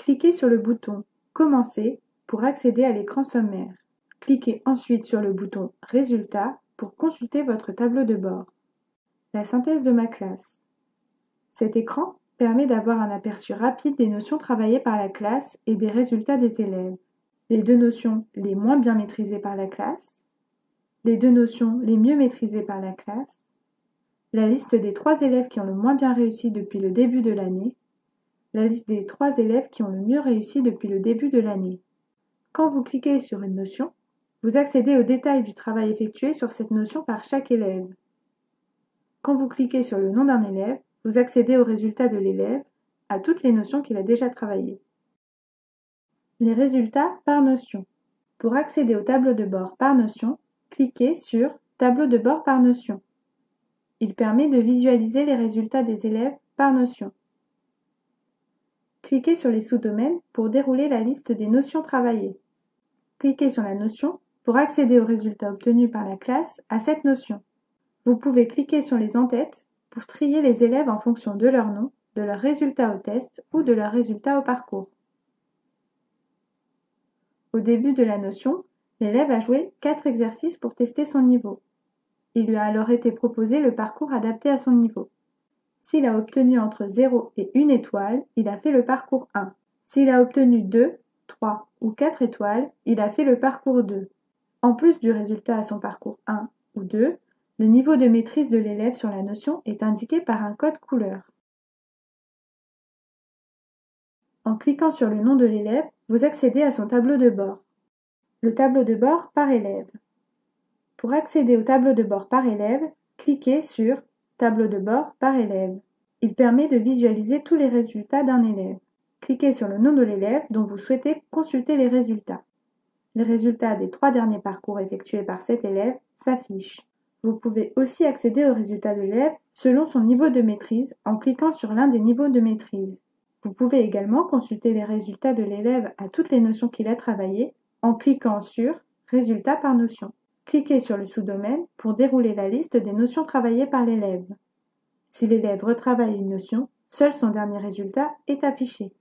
Cliquez sur le bouton « Commencer » pour accéder à l'écran sommaire. Cliquez ensuite sur le bouton « Résultats » pour consulter votre tableau de bord. La synthèse de ma classe. Cet écran permet d'avoir un aperçu rapide des notions travaillées par la classe et des résultats des élèves. Les deux notions les moins bien maîtrisées par la classe, les deux notions les mieux maîtrisées par la classe, la liste des 3 élèves qui ont le moins bien réussi depuis le début de l'année, la liste des 3 élèves qui ont le mieux réussi depuis le début de l'année. Quand vous cliquez sur une notion, vous accédez aux détails du travail effectué sur cette notion par chaque élève. Quand vous cliquez sur le nom d'un élève, vous accédez aux résultats de l'élève, à toutes les notions qu'il a déjà travaillées. Les résultats par notion. Pour accéder au tableau de bord par notion, cliquez sur « Tableau de bord par notion ». Il permet de visualiser les résultats des élèves par notion. Cliquez sur les sous-domaines pour dérouler la liste des notions travaillées. Cliquez sur la notion pour accéder aux résultats obtenus par la classe à cette notion. Vous pouvez cliquer sur les en-têtes pour trier les élèves en fonction de leur nom, de leurs résultats au test ou de leurs résultats au parcours. Au début de la notion, l'élève a joué 4 exercices pour tester son niveau. Il lui a alors été proposé le parcours adapté à son niveau. S'il a obtenu entre 0 et 1 étoile, il a fait le parcours 1. S'il a obtenu 2, 3 ou 4 étoiles, il a fait le parcours 2. En plus du résultat à son parcours 1 ou 2, le niveau de maîtrise de l'élève sur la notion est indiqué par un code couleur. En cliquant sur le nom de l'élève, vous accédez à son tableau de bord. Le tableau de bord par élève. Pour accéder au tableau de bord par élève, cliquez sur « Tableau de bord par élève ». Il permet de visualiser tous les résultats d'un élève. Cliquez sur le nom de l'élève dont vous souhaitez consulter les résultats. Les résultats des 3 derniers parcours effectués par cet élève s'affichent. Vous pouvez aussi accéder aux résultats de l'élève selon son niveau de maîtrise en cliquant sur l'un des niveaux de maîtrise. Vous pouvez également consulter les résultats de l'élève à toutes les notions qu'il a travaillées en cliquant sur « Résultats par notion ». Cliquez sur le sous-domaine pour dérouler la liste des notions travaillées par l'élève. Si l'élève retravaille une notion, seul son dernier résultat est affiché.